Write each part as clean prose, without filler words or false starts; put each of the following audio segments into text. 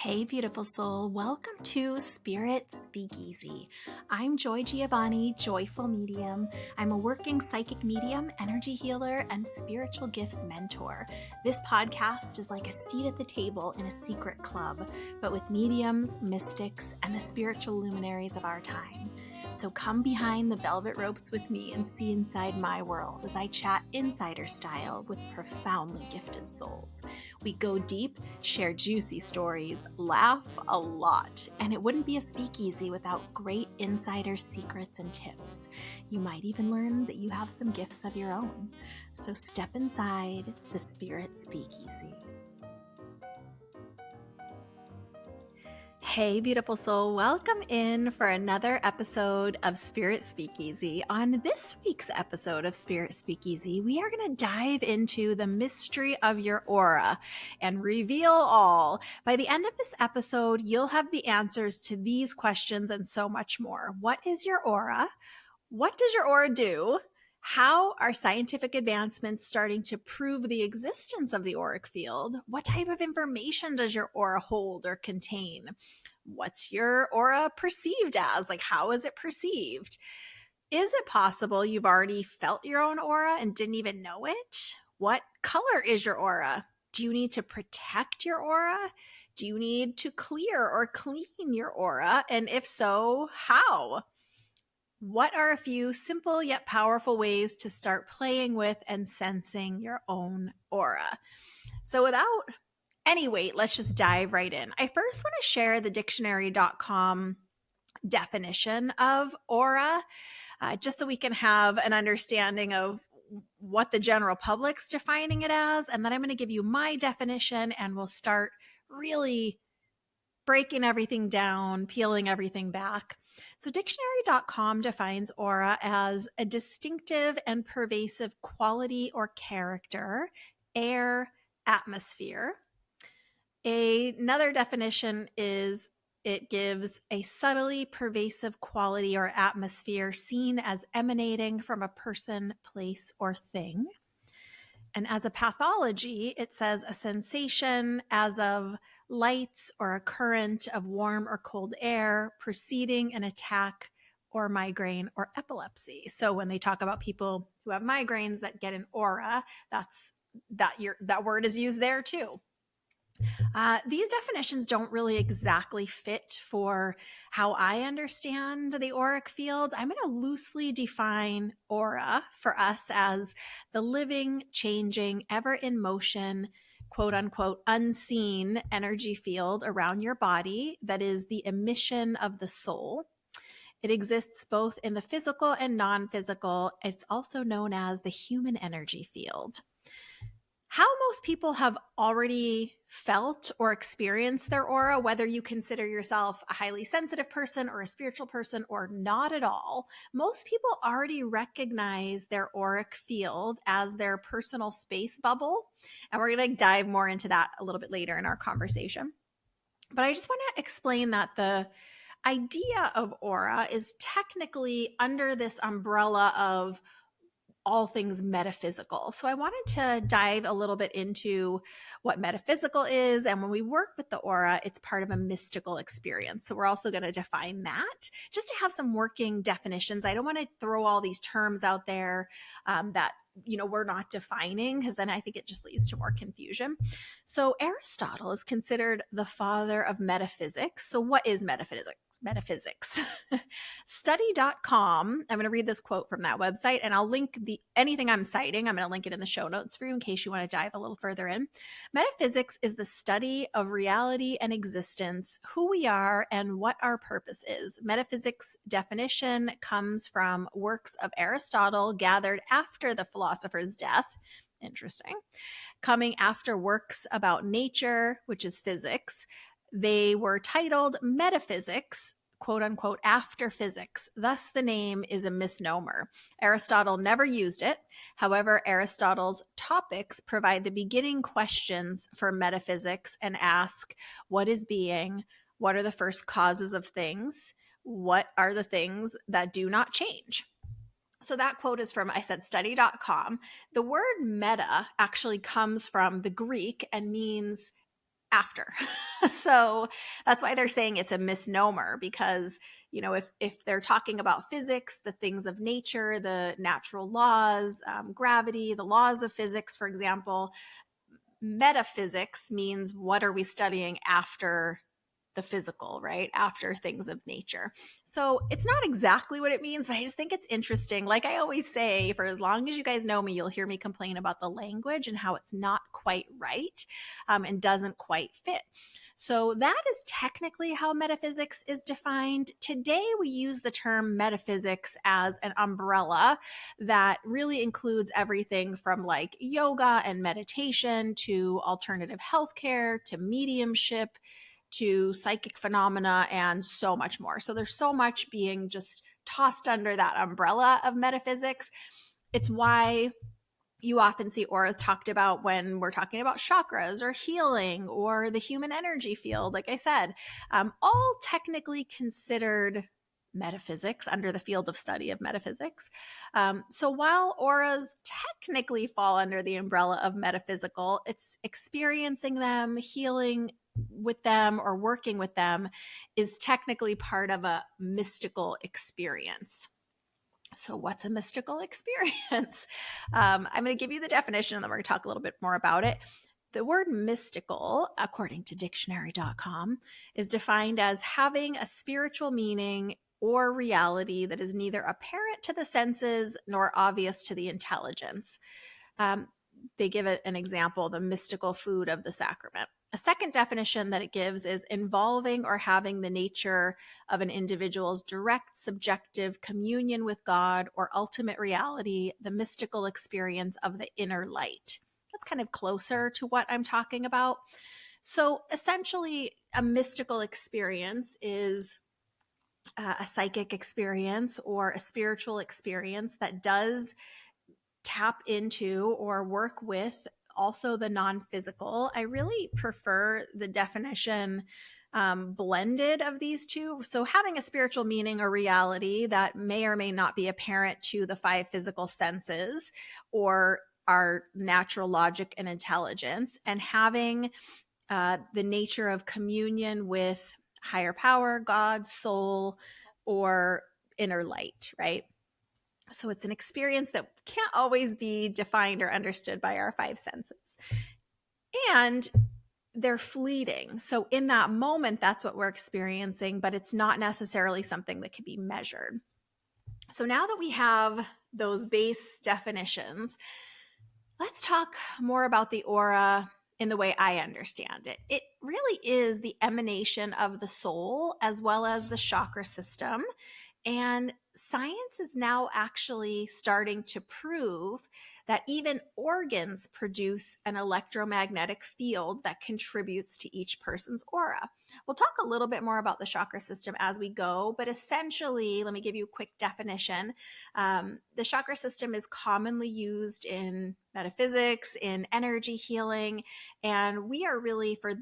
Hey, beautiful soul. Welcome to Spirit Speakeasy. I'm Joy Giovanni, Joyful Medium. I'm a working psychic medium, energy healer, and spiritual gifts mentor. This podcast is like a seat at the table in a secret club, but with mediums, mystics, and the spiritual luminaries of our time. So come behind the velvet ropes with me and see inside my world as I chat insider style with profoundly gifted souls. We go deep, share juicy stories, laugh a lot, and it wouldn't be a speakeasy without great insider secrets and tips. You might even learn that you have some gifts of your own. So step inside the Spirit Speakeasy. Hey, beautiful soul. Welcome in for another episode of Spirit Speakeasy. On this week's episode of Spirit Speakeasy, we are going to dive into the mystery of your aura and reveal all. By the end of this episode, you'll have the answers to these questions and so much more. What is your aura? What does your aura do? How are scientific advancements starting to prove the existence of the auric field? What type of information does your aura hold or contain? What's your aura perceived as? Like, how is it perceived? Is it possible you've already felt your own aura and didn't even know it? What color is your aura? Do you need to protect your aura? Do you need to clear or clean your aura? And if so, how? What are a few simple yet powerful ways to start playing with and sensing your own aura? So without any wait, let's just dive right in. I first want to share the dictionary.com definition of aura, just so we can have an understanding of what the general public's defining it as. And then I'm going to give you my definition and we'll start really breaking everything down, peeling everything back. So dictionary.com defines aura as a distinctive and pervasive quality or character, air, atmosphere. Another definition is it gives a subtly pervasive quality or atmosphere seen as emanating from a person, place, or thing. And as a pathology, it says a sensation as of lights or a current of warm or cold air preceding an attack or migraine or epilepsy. So when they talk about people who have migraines that get an aura, that word is used there too. These definitions don't really exactly fit for how I understand the auric field. I'm going to loosely define aura for us as the living, changing, ever in motion, quote unquote, unseen energy field around your body that is the emission of the soul. It exists both in the physical and non-physical. It's also known as the human energy field. How most people have already felt or experienced their aura, whether you consider yourself a highly sensitive person or a spiritual person or not at all, most people already recognize their auric field as their personal space bubble. And we're going to dive more into that a little bit later in our conversation. But I just want to explain that the idea of aura is technically under this umbrella of all things metaphysical. So I wanted to dive a little bit into what metaphysical is. And when we work with the aura, it's part of a mystical experience. So we're also going to define that just to have some working definitions. I don't want to throw all these terms out there that we're not defining, because then I think it just leads to more confusion. So Aristotle is considered the father of metaphysics. So what is metaphysics? Metaphysics. Study.com. I'm going to read this quote from that website, and I'll link anything I'm citing. I'm going to link it in the show notes for you in case you want to dive a little further in. Metaphysics is the study of reality and existence, who we are, and what our purpose is. Metaphysics definition comes from works of Aristotle gathered after the philosopher's death. Interesting. Coming after works about nature, which is physics. They were titled metaphysics, quote unquote, after physics. Thus, the name is a misnomer. Aristotle never used it. However, Aristotle's topics provide the beginning questions for metaphysics and ask, what is being? What are the first causes of things? What are the things that do not change? So that quote is from, I said, study.com. The word meta actually comes from the Greek and means after. So that's why they're saying it's a misnomer, because, if they're talking about physics, the things of nature, the natural laws, gravity, the laws of physics, for example, metaphysics means what are we studying after the physical, right? After things of nature. So it's not exactly what it means, but I just think it's interesting. Like I always say, for as long as you guys know me, you'll hear me complain about the language and how it's not quite right, and doesn't quite fit. So that is technically how metaphysics is defined. Today, we use the term metaphysics as an umbrella that really includes everything from like yoga and meditation to alternative healthcare to mediumship to psychic phenomena and so much more. So there's so much being just tossed under that umbrella of metaphysics. It's why you often see auras talked about when we're talking about chakras or healing or the human energy field, like I said, all technically considered metaphysics under the field of study of metaphysics. So while auras technically fall under the umbrella of metaphysical, it's experiencing them, healing with them, or working with them is technically part of a mystical experience. So, what's a mystical experience? I'm going to give you the definition and then we're going to talk a little bit more about it. The word mystical, according to dictionary.com, is defined as having a spiritual meaning or reality that is neither apparent to the senses nor obvious to the intelligence. They give it an example, the mystical food of the sacrament. A second definition that it gives is involving or having the nature of an individual's direct subjective communion with God or ultimate reality, the mystical experience of the inner light. That's kind of closer to what I'm talking about. So essentially, a mystical experience is a psychic experience or a spiritual experience that does tap into or work with also the non-physical. I really prefer the definition blended of these two. So having a spiritual meaning or reality that may or may not be apparent to the five physical senses or our natural logic and intelligence, and having the nature of communion with higher power, God, soul, or inner light, right? So it's an experience that can't always be defined or understood by our five senses. And they're fleeting. So in that moment, that's what we're experiencing, but it's not necessarily something that can be measured. So now that we have those base definitions, let's talk more about the aura in the way I understand it. It really is the emanation of the soul as well as the chakra system. And science is now actually starting to prove that even organs produce an electromagnetic field that contributes to each person's aura. We'll talk a little bit more about the chakra system as we go, but essentially, let me give you a quick definition. The chakra system is commonly used in metaphysics, in energy healing, and we are really, for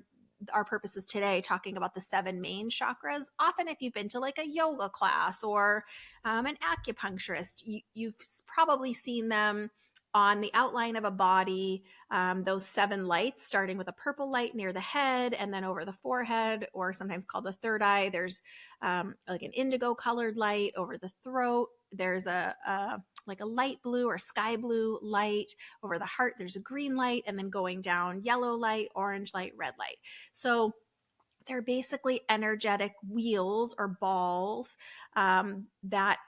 our purposes today, talking about the 7 main chakras. Often if you've been to like a yoga class or an acupuncturist, you've probably seen them on the outline of a body, those 7 lights, starting with a purple light near the head and then over the forehead, or sometimes called the third eye. There's like an indigo colored light over the throat. There's like a light blue or sky blue light over the heart. There's a green light, and then going down, yellow light, orange light, red light. So they're basically energetic wheels or balls that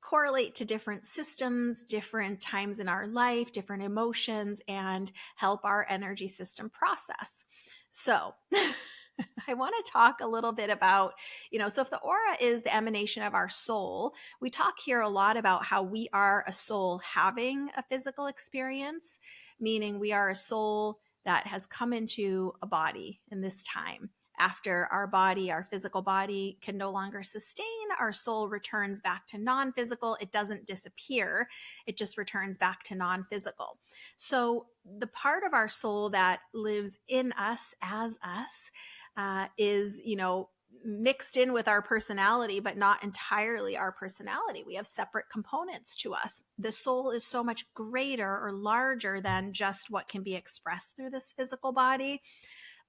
correlate to different systems, different times in our life, different emotions, and help our energy system process. So I want to talk a little bit about, so if the aura is the emanation of our soul, we talk here a lot about how we are a soul having a physical experience, meaning we are a soul that has come into a body in this time. After our body, our physical body can no longer sustain, our soul returns back to non-physical. It doesn't disappear. It just returns back to non-physical. So the part of our soul that lives in us as us is, mixed in with our personality, but not entirely our personality. We have separate components to us. The soul is so much greater or larger than just what can be expressed through this physical body.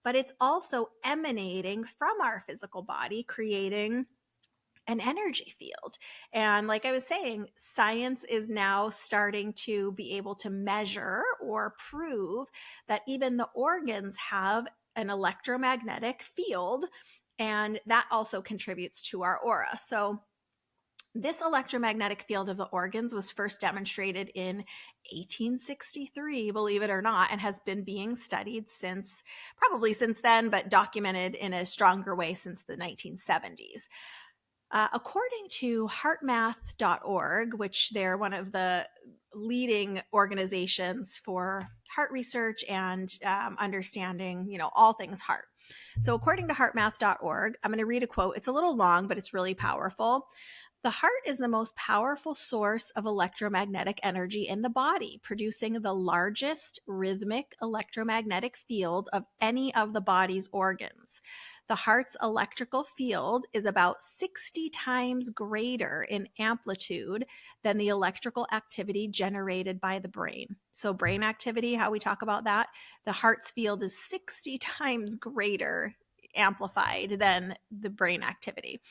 but it's also emanating from our physical body, creating an energy field. And like I was saying, science is now starting to be able to measure or prove that even the organs have an electromagnetic field, and that also contributes to our aura. So this electromagnetic field of the organs was first demonstrated in 1863, believe it or not, and has been being studied probably since then, but documented in a stronger way since the 1970s. According to heartmath.org, which they're one of the leading organizations for heart research and understanding, all things heart. So according to heartmath.org, I'm going to read a quote. It's a little long, but it's really powerful. The heart is the most powerful source of electromagnetic energy in the body, producing the largest rhythmic electromagnetic field of any of the body's organs. The heart's electrical field is about 60 times greater in amplitude than the electrical activity generated by the brain. So brain activity, how we talk about that, the heart's field is 60 times greater amplified than the brain activity.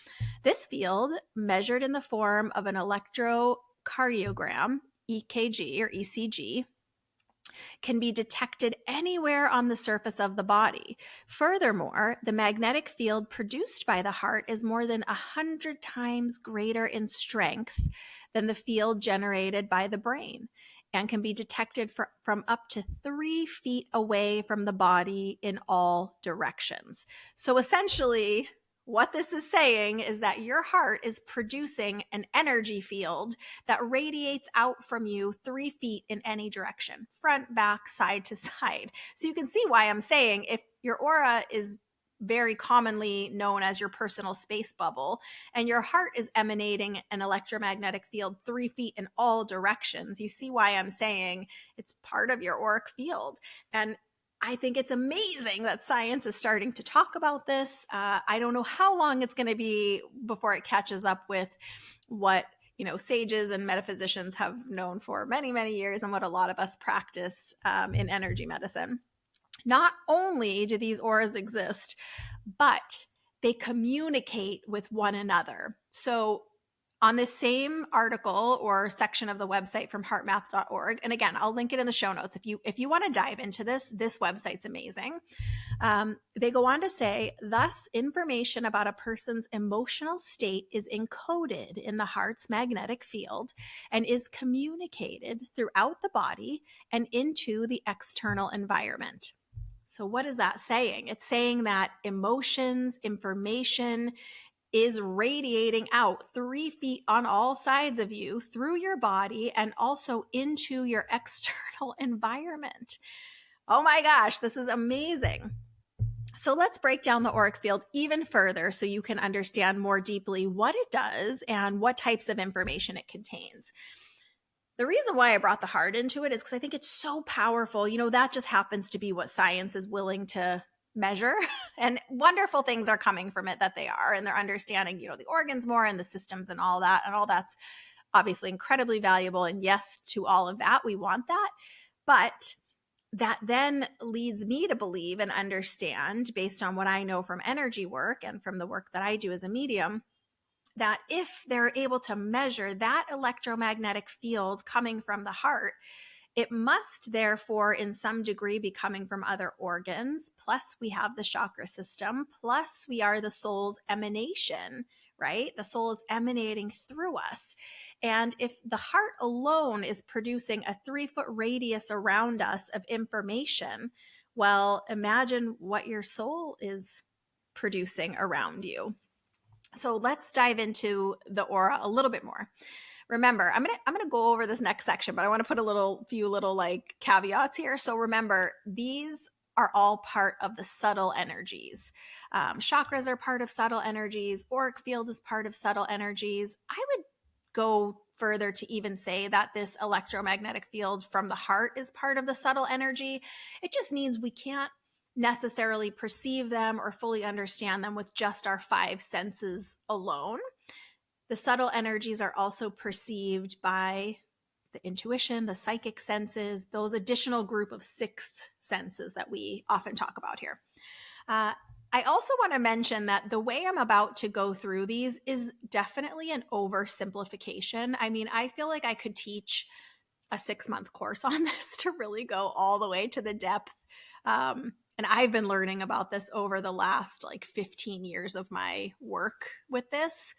This field, measured in the form of an electrocardiogram, EKG or ECG, can be detected anywhere on the surface of the body. Furthermore, the magnetic field produced by the heart is more than 100 times greater in strength than the field generated by the brain, and can be detected from up to 3 feet away from the body in all directions. So essentially, what this is saying is that your heart is producing an energy field that radiates out from you 3 feet in any direction, front, back, side to side. So you can see why I'm saying if your aura is very commonly known as your personal space bubble, and your heart is emanating an electromagnetic field 3 feet in all directions, you see why I'm saying it's part of your auric field. And I think it's amazing that science is starting to talk about this. I don't know how long it's going to be before it catches up with what sages and metaphysicians have known for many, many years, and what a lot of us practice in energy medicine. Not only do these auras exist, but they communicate with one another. So on this same article or section of the website from heartmath.org, and again, I'll link it in the show notes. If you want to dive into this website's amazing. They go on to say, thus, information about a person's emotional state is encoded in the heart's magnetic field and is communicated throughout the body and into the external environment. So what is that saying? It's saying that emotions, information is radiating out 3 feet on all sides of you through your body and also into your external environment. Oh my gosh, this is amazing. So let's break down the auric field even further so you can understand more deeply what it does and what types of information it contains. The reason why I brought the heart into it is because I think it's so powerful. That just happens to be what science is willing to measure, and wonderful things are coming from it that they are, and they're understanding, the organs more and the systems and all that. And all that's obviously incredibly valuable. And yes, to all of that, we want that. But that then leads me to believe and understand, based on what I know from energy work and from the work that I do as a medium, that if they're able to measure that electromagnetic field coming from the heart, it must therefore in some degree be coming from other organs. Plus we have the chakra system. Plus we are the soul's emanation, right? The soul is emanating through us. And if the heart alone is producing a 3-foot radius around us of information, well, imagine what your soul is producing around you. So let's dive into the aura a little bit more. Remember, I'm gonna go over this next section, but I want to put a few little caveats here. So remember, these are all part of the subtle energies. Chakras are part of subtle energies. Auric field is part of subtle energies. I would go further to even say that this electromagnetic field from the heart is part of the subtle energy. It just means we can't necessarily perceive them or fully understand them with just our 5 senses alone. The subtle energies are also perceived by the intuition, the psychic senses, those additional group of 6th senses that we often talk about here. I also want to mention that the way I'm about to go through these is definitely an oversimplification. I mean, I feel like I could teach a 6-month course on this to really go all the way to the depth. And I've been learning about this over the last like 15 years of my work with this.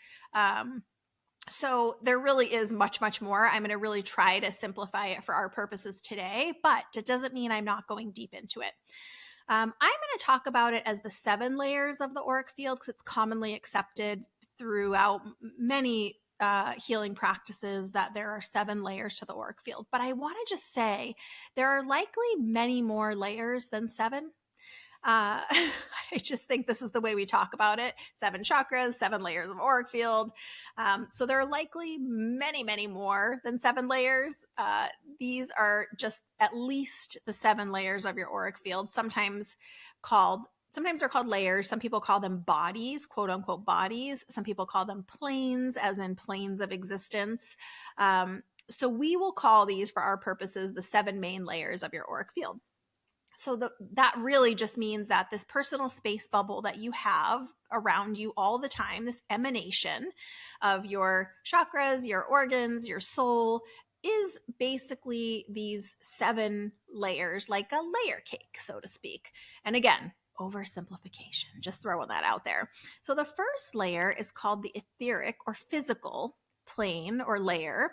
So there really is much, much more. I'm going to really try to simplify it for our purposes today, but it doesn't mean I'm not going deep into it. I'm going to talk about it as the 7 layers of the auric field because it's commonly accepted throughout many healing practices that there are 7 layers to the auric field. But I want to just say there are likely many more layers than 7. I just think this is the way we talk about it. 7 chakras, 7 layers of auric field. So there are likely many, many more than 7 layers. These are just at least the 7 layers of your auric field, sometimes they're called layers. Some people call them bodies, quote unquote bodies. Some people call them planes, as in planes of existence. So we will call these, for our purposes, the 7 main layers of your auric field. So that really just means that this personal space bubble that you have around you all the time, this emanation of your chakras, your organs, your soul, is basically these 7 layers, like a layer cake, so to speak. And again, oversimplification, just throwing that out there. So the first layer is called the etheric or physical plane or layer.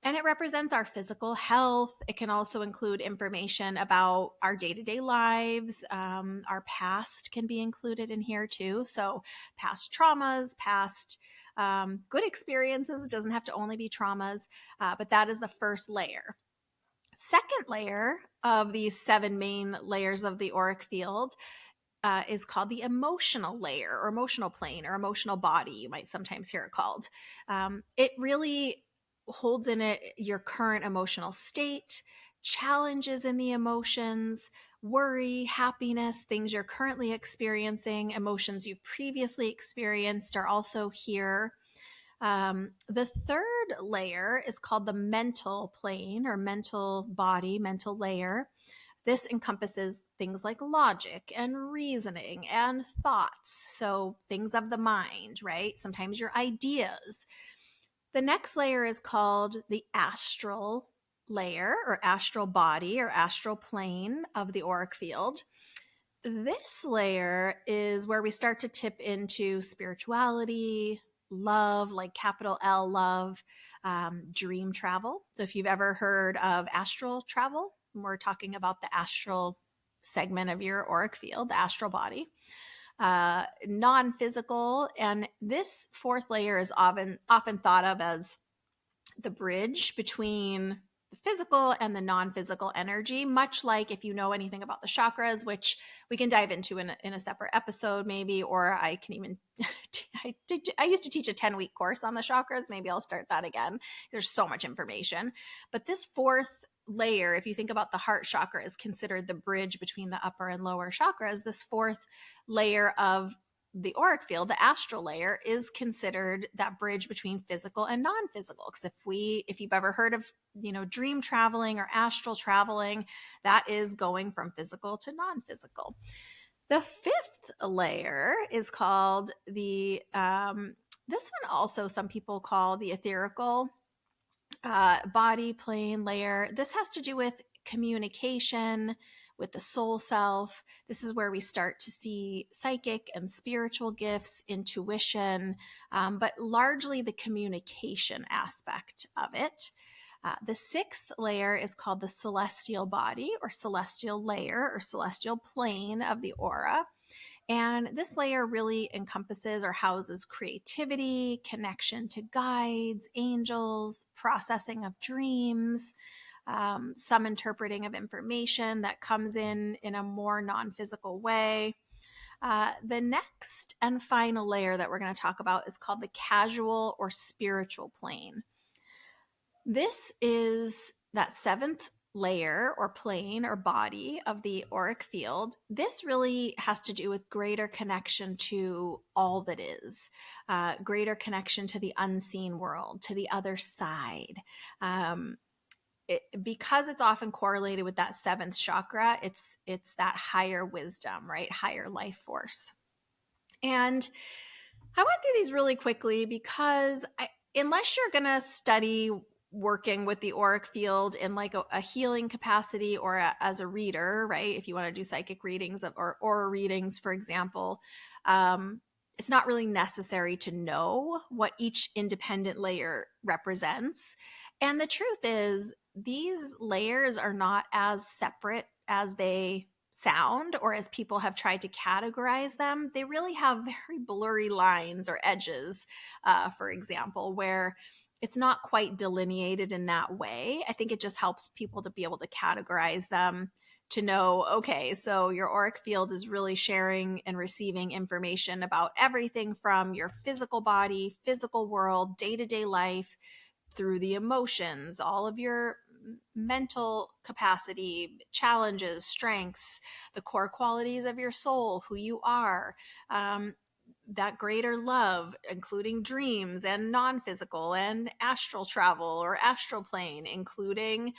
And it represents our physical health. It can also include information about our day-to-day lives. Our past can be included in here too. So past traumas, past good experiences. It doesn't have to only be traumas, but that is the first layer. Second layer of these 7 main layers of the auric field is called the emotional layer or emotional plane or emotional body, you might sometimes hear it called. It really holds in it your current emotional state, challenges in the emotions, worry, happiness, things you're currently experiencing, emotions you've previously experienced are also here. The third layer is called the mental plane or mental body, mental layer. This encompasses things like logic and reasoning and thoughts. So things of the mind, right? Sometimes your ideas. The next layer is called the astral layer or astral body or astral plane of the auric field. This layer is where we start to tip into spirituality, love, like capital L love, dream travel. So if you've ever heard of astral travel, we're talking about the astral segment of your auric field, the astral body. Non-physical, and this 4th layer is often thought of as the bridge between the physical and the non-physical energy, much like if you know anything about the chakras, which we can dive into in a separate episode maybe, or I can even I used to teach a 10-week course on the chakras. Maybe I'll start that again. There's so much information. But this 4th layer, if you think about the heart chakra, is considered the bridge between the upper and lower chakras. This 4th layer of the auric field, the astral layer, is considered that bridge between physical and non-physical. Because if you've ever heard of, dream traveling or astral traveling, that is going from physical to non-physical. The 5th layer is called this one also some people call the etherical body plane layer. This has to do with communication with the soul self. This is where we start to see psychic and spiritual gifts, intuition, but largely the communication aspect of it. The 6th layer is called the celestial body or celestial layer or celestial plane of the aura. And this layer really encompasses or houses creativity, connection to guides, angels, processing of dreams, some interpreting of information that comes in a more non-physical way. The next and final layer that we're going to talk about is called the casual or spiritual plane. This is that 7th layer or plane or body of the auric field. This really has to do with greater connection to all that is, greater connection to the unseen world, to the other side. because it's often correlated with that seventh chakra, it's that higher wisdom, right? Higher life force. And I went through these really quickly because unless you're going to study working with the auric field in like a healing capacity or as a reader, right? If you want to do psychic readings or aura readings, for example, it's not really necessary to know what each independent layer represents. And the truth is, these layers are not as separate as they sound or as people have tried to categorize them. They really have very blurry lines or edges, for example, where it's not quite delineated in that way. I think it just helps people to be able to categorize them, to know, okay, so your auric field is really sharing and receiving information about everything from your physical body, physical world, day-to-day life, through the emotions, all of your mental capacity, challenges, strengths, the core qualities of your soul, who you are, that greater love, including dreams and non-physical and astral travel or astral plane, including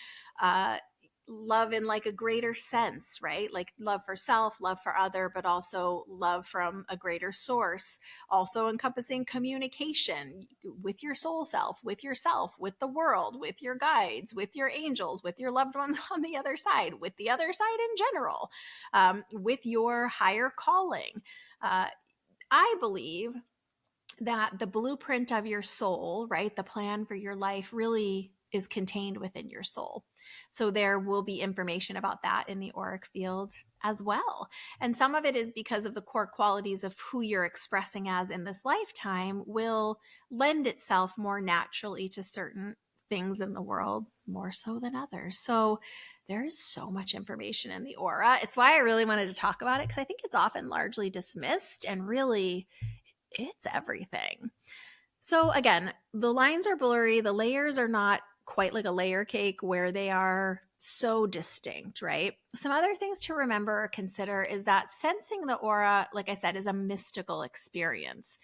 love in like a greater sense, right? Like love for self, love for other, but also love from a greater source, also encompassing communication with your soul self, with yourself, with the world, with your guides, with your angels, with your loved ones on the other side, with the other side in general, with your higher calling. I believe that the blueprint of your soul, right, the plan for your life really is contained within your soul. So there will be information about that in the auric field as well. And some of it is because of the core qualities of who you're expressing as in this lifetime will lend itself more naturally to certain things in the world, more so than others. So there is so much information in the aura. It's why I really wanted to talk about it, because I think it's often largely dismissed, and really it's everything. So again, the lines are blurry. The layers are not quite like a layer cake where they are so distinct, right? Some other things to remember or consider is that sensing the aura, like I said, is a mystical experience.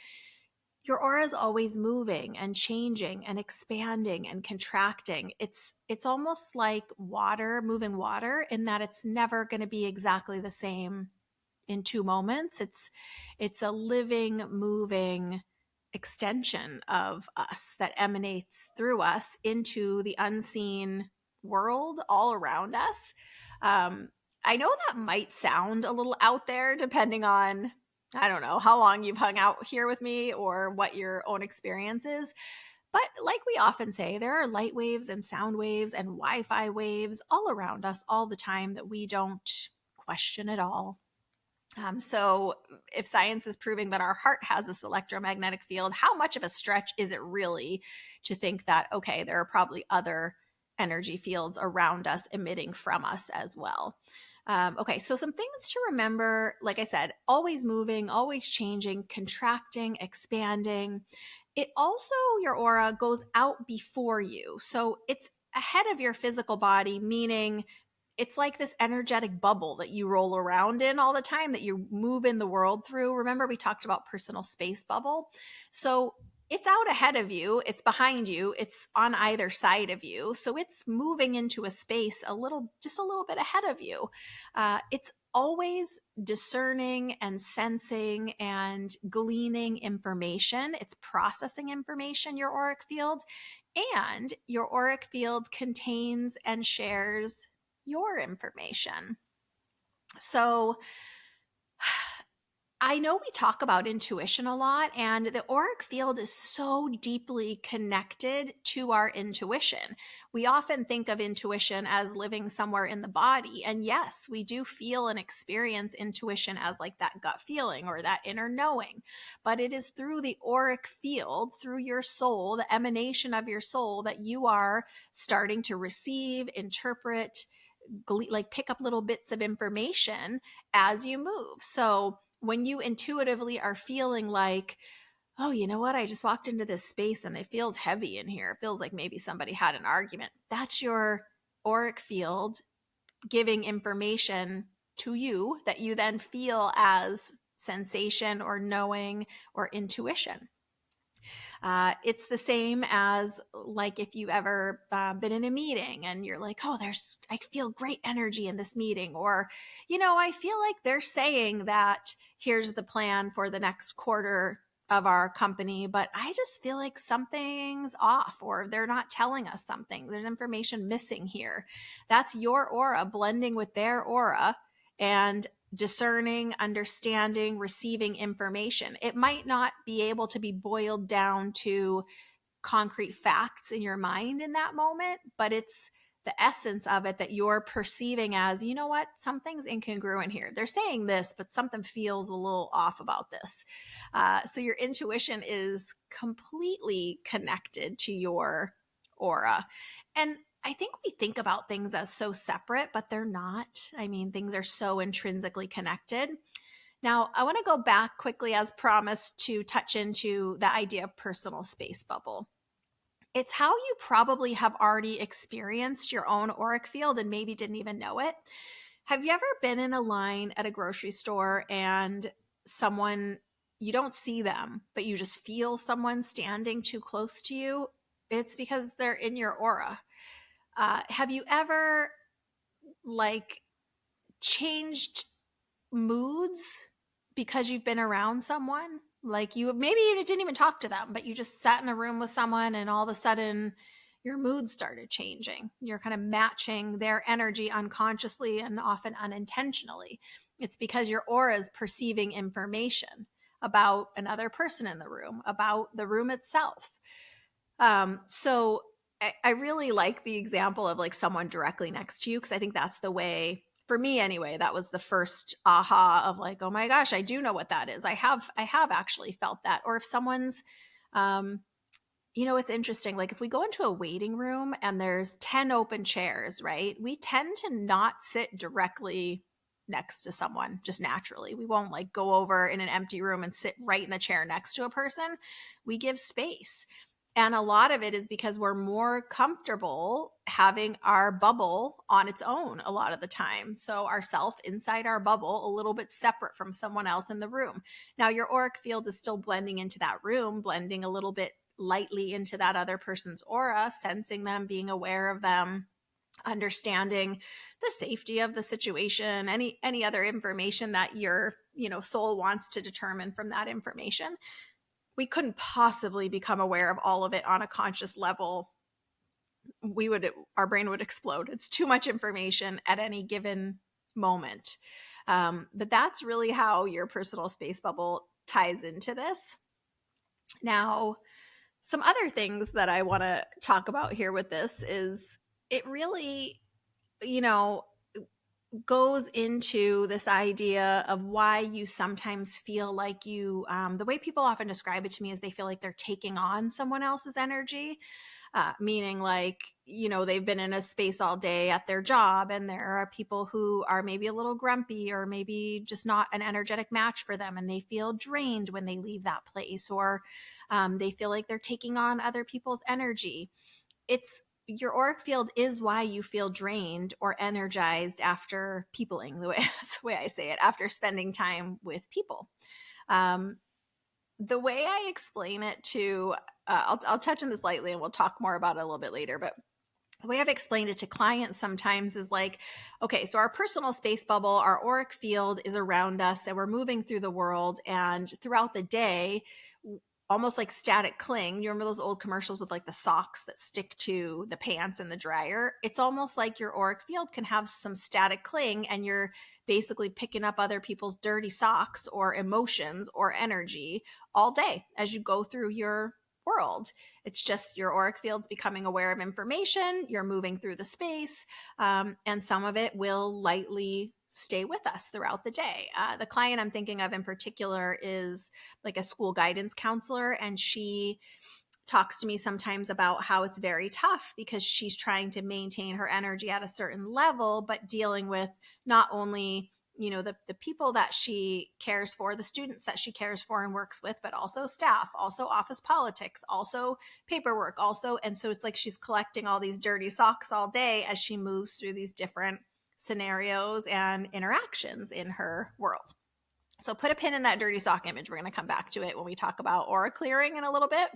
Your aura is always moving and changing and expanding and contracting. It's almost like water, moving water, in that it's never going to be exactly the same in 2 moments. It's a living, moving extension of us that emanates through us into the unseen world all around us. I know that might sound a little out there depending on, I don't know, how long you've hung out here with me or what your own experience is. But like we often say, there are light waves and sound waves and Wi-Fi waves all around us all the time that we don't question at all. So if science is proving that our heart has this electromagnetic field, how much of a stretch is it really to think that, okay, there are probably other energy fields around us emitting from us as well? Okay, so some things to remember, like I said, always moving, always changing, contracting, expanding. It also, your aura goes out before you. So it's ahead of your physical body, meaning it's like this energetic bubble that you roll around in all the time, that you move in the world through. Remember, we talked about personal space bubble. So it's out ahead of you, it's behind you, it's on either side of you. So it's moving into a space just a little bit ahead of you. It's always discerning and sensing and gleaning information. It's processing information, your auric field. And your auric field contains and shares your information. So I know we talk about intuition a lot, and the auric field is so deeply connected to our intuition. We often think of intuition as living somewhere in the body. And yes, we do feel and experience intuition as like that gut feeling or that inner knowing. But it is through the auric field, through your soul, the emanation of your soul, that you are starting to receive, interpret, like pick up little bits of information as you move. So when you intuitively are feeling like, oh, you know what? I just walked into this space and it feels heavy in here. It feels like maybe somebody had an argument. That's your auric field giving information to you that you then feel as sensation or knowing or intuition. It's the same as like if you've ever been in a meeting and you're like, oh, I feel great energy in this meeting. Or, I feel like they're saying that here's the plan for the next quarter of our company, but I just feel like something's off or they're not telling us something. There's information missing here. That's your aura blending with their aura and discerning, understanding, receiving information. It might not be able to be boiled down to concrete facts in your mind in that moment, but it's the essence of it that you're perceiving as, you know what, something's incongruent here. They're saying this, but something feels a little off about this. So your intuition is completely connected to your aura. And I think we think about things as so separate, but they're not. I mean, things are so intrinsically connected. Now, I want to go back quickly, as promised, to touch into the idea of personal space bubble. It's how you probably have already experienced your own auric field and maybe didn't even know it. Have you ever been in a line at a grocery store and someone, you don't see them, but you just feel someone standing too close to you? It's because they're in your aura. Have you ever like changed moods because you've been around someone? Like maybe you didn't even talk to them, but you just sat in a room with someone and all of a sudden your mood started changing. You're kind of matching their energy unconsciously and often unintentionally. It's because your aura is perceiving information about another person in the room, about the room itself. So I really like the example of like someone directly next to you, because I think that's the way, for me anyway, that was the first aha of like, oh my gosh, I do know what that is. I have actually felt that. Or if someone's, it's interesting. Like if we go into a waiting room and there's 10 open chairs, right? We tend to not sit directly next to someone just naturally. We won't like go over in an empty room and sit right in the chair next to a person. We give space. And a lot of it is because we're more comfortable having our bubble on its own a lot of the time. So ourself inside our bubble, a little bit separate from someone else in the room. Now your auric field is still blending into that room, blending a little bit lightly into that other person's aura, sensing them, being aware of them, understanding the safety of the situation, any other information that your, soul wants to determine from that information. We couldn't possibly become aware of all of it on a conscious level. Our brain would explode. It's too much information at any given moment. But that's really how your personal space bubble ties into this. Now, some other things that I want to talk about here with this is it really, goes into this idea of why you sometimes feel like the way people often describe it to me is they feel like they're taking on someone else's energy, meaning like, they've been in a space all day at their job and there are people who are maybe a little grumpy or maybe just not an energetic match for them and they feel drained when they leave that place, or they feel like they're taking on other people's energy. Your auric field is why you feel drained or energized after peopling, that's the way I say it, after spending time with people. The way I explain it to, I'll touch on this lightly and we'll talk more about it a little bit later, but the way I've explained it to clients sometimes is like, okay, so our personal space bubble, our auric field is around us and we're moving through the world, and throughout the day, almost like static cling. You remember those old commercials with like the socks that stick to the pants and the dryer? It's almost like your auric field can have some static cling and you're basically picking up other people's dirty socks or emotions or energy all day as you go through your world. It's just your auric field's becoming aware of information, you're moving through the space, and some of it will lightly stay with us throughout the day. The client I'm thinking of in particular is like a school guidance counselor, and she talks to me sometimes about how it's very tough because she's trying to maintain her energy at a certain level, but dealing with not only the people that she cares for, the students that she cares for and works with, but also staff, also office politics, also paperwork, also. And so it's like she's collecting all these dirty socks all day as she moves through these different scenarios and interactions in her world. So put a pin in that dirty sock image. We're going to come back to it when we talk about aura clearing in a little bit.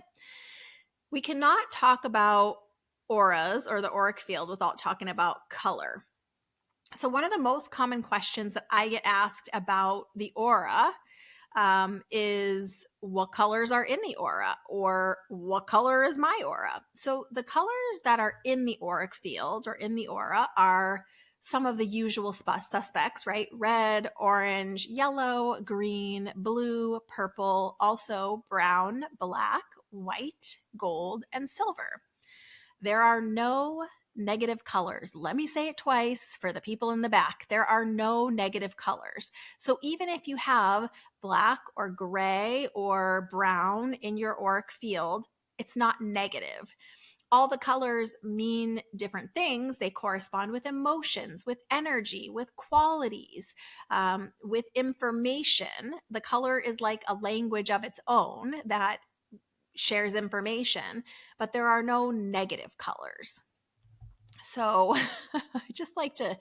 We cannot talk about auras or the auric field without talking about color. So one of the most common questions that I get asked about the aura is what colors are in the aura, or what color is my aura? So the colors that are in the auric field or in the aura are some of the usual suspects, right? Red, orange, yellow, green, blue, purple, also brown, black, white, gold, and silver. There are no negative colors. Let me say it twice for the people in the back. There are no negative colors. So even if you have black or gray or brown in your auric field, it's not negative. All the colors mean different things. They correspond with emotions, with energy, with qualities, with information. The color is like a language of its own that shares information, but there are no negative colors. So I just like to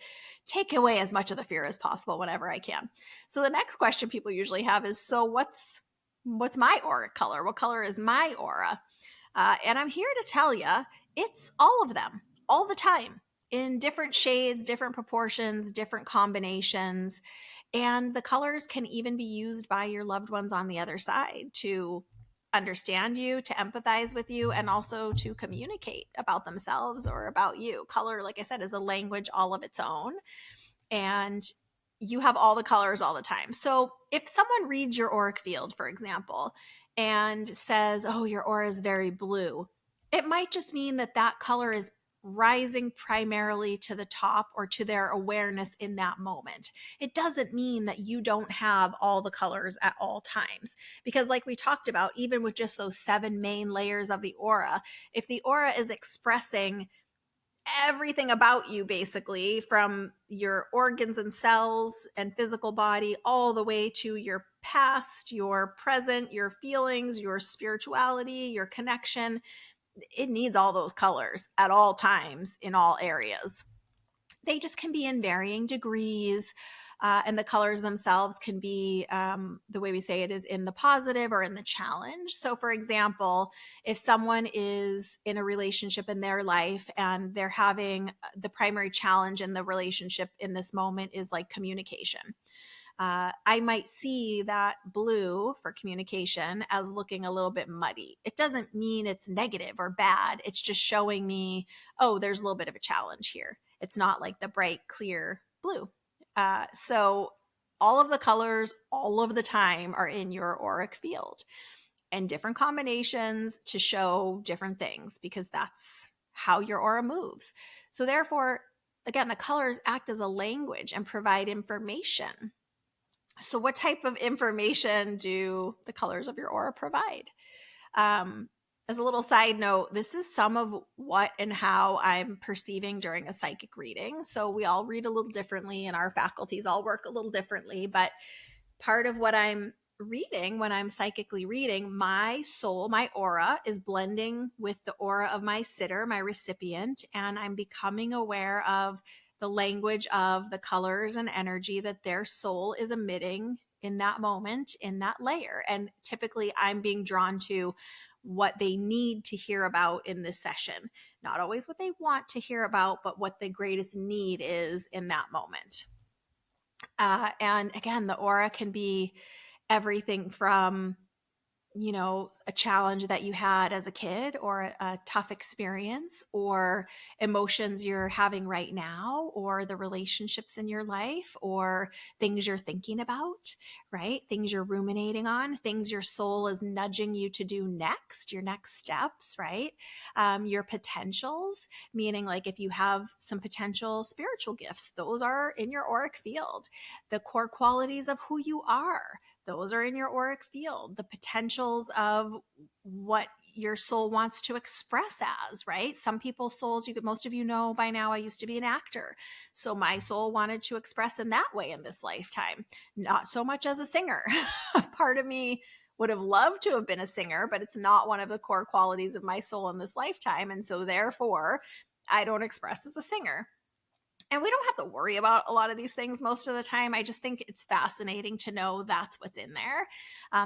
take away as much of the fear as possible whenever I can. So the next question people usually have is, so what's my auric color? What color is my aura? And I'm here to tell you, it's all of them, all the time, in different shades, different proportions, different combinations. And the colors can even be used by your loved ones on the other side to understand you, to empathize with you, and also to communicate about themselves or about you. Color, like I said, is a language all of its own. And you have all the colors all the time. So if someone reads your auric field, for example, and says, oh, your aura is very blue, it might just mean that that color is rising primarily to the top or to their awareness in that moment. It doesn't mean that you don't have all the colors at all times. Because like we talked about, even with just those 7 main layers of the aura, if the aura is expressing everything about you, basically, from your organs and cells and physical body all the way to your past, your present, your feelings, your spirituality, your connection, it needs all those colors at all times in all areas. They just can be in varying degrees. And the colors themselves can be, the way we say it is in the positive or in the challenge. So, for example, if someone is in a relationship in their life and they're having the primary challenge in the relationship in this moment is like communication. I might see that blue for communication as looking a little bit muddy. It doesn't mean it's negative or bad. It's just showing me, oh, there's a little bit of a challenge here. It's not like the bright, clear blue. So all of the colors all of the time are in your auric field, and different combinations to show different things, because that's how your aura moves. So therefore, again, the colors act as a language and provide information. So what type of information do the colors of your aura provide? As a little side note, this is some of what and how I'm perceiving during a psychic reading. So we all read a little differently and our faculties all work a little differently, but part of what I'm reading when I'm psychically reading, my soul, my aura is blending with the aura of my sitter, my recipient, and I'm becoming aware of the language of the colors and energy that their soul is emitting in that moment, in that layer. And typically I'm being drawn to what they need to hear about in this session. Not always what they want to hear about, but what the greatest need is in that moment. And again, the aura can be everything from, you know, a challenge that you had as a kid, or a tough experience, or emotions you're having right now, or the relationships in your life, or things you're thinking about, right? Things you're ruminating on, things your soul is nudging you to do next, your next steps, right? Your potentials, meaning like if you have some potential spiritual gifts, those are in your auric field. The core qualities of who you are, those are in your auric field. The potentials of what your soul wants to express as, right? Some people's souls, most of you know by now, I used to be an actor. So my soul wanted to express in that way in this lifetime, not so much as a singer. Part of me would have loved to have been a singer, but it's not one of the core qualities of my soul in this lifetime. And so therefore, I don't express as a singer. And we don't have to worry about a lot of these things most of the time. I just think it's fascinating to know that's what's in there.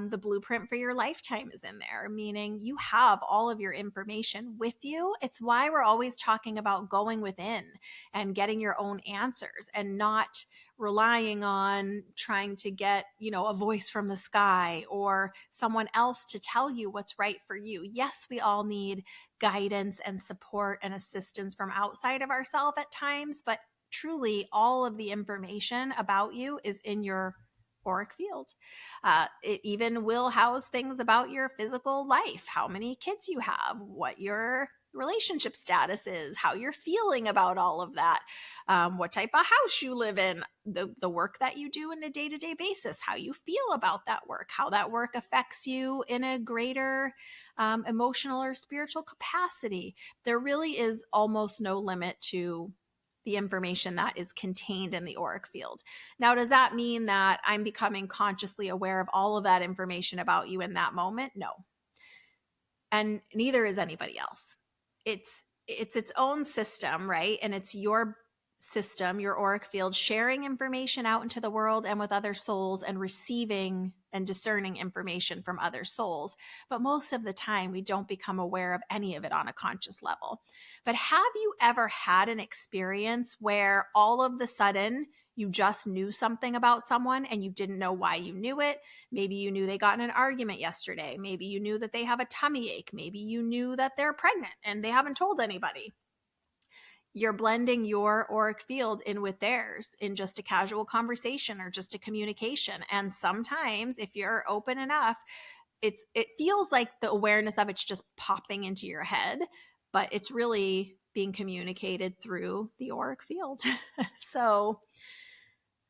The blueprint for your lifetime is in there, meaning you have all of your information with you. It's why we're always talking about going within and getting your own answers and not relying on trying to get, a voice from the sky or someone else to tell you what's right for you. Yes, we all need guidance and support and assistance from outside of ourselves at times, but truly all of the information about you is in your auric field. It even will house things about your physical life, how many kids you have, what your relationship status is, how you're feeling about all of that, what type of house you live in, the work that you do on a day-to-day basis, how you feel about that work, how that work affects you in a greater emotional or spiritual capacity. There really is almost no limit to the information that is contained in the auric field. Now, does that mean that I'm becoming consciously aware of all of that information about you in that moment? No. And neither is anybody else. It's its own system, right? And it's your system, your auric field, sharing information out into the world and with other souls and receiving and discerning information from other souls. But most of the time, we don't become aware of any of it on a conscious level. But have you ever had an experience where all of the sudden you just knew something about someone and you didn't know why you knew it? Maybe you knew they got in an argument yesterday. Maybe you knew that they have a tummy ache. Maybe you knew that they're pregnant and they haven't told anybody. You're blending your auric field in with theirs in just a casual conversation or just a communication. And sometimes if you're open enough, it feels like the awareness of it's just popping into your head, but it's really being communicated through the auric field. So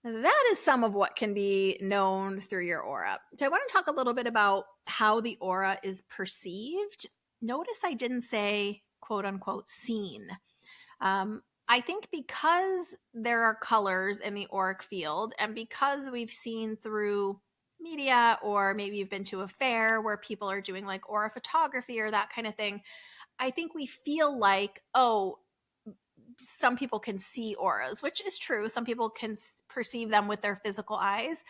that is some of what can be known through your aura. So I want to talk a little bit about how the aura is perceived. Notice I didn't say quote unquote seen. I think because there are colors in the auric field and because we've seen through media or maybe you've been to a fair where people are doing like aura photography or that kind of thing, I think we feel like, oh, some people can see auras, which is true. Some people can perceive them with their physical eyes,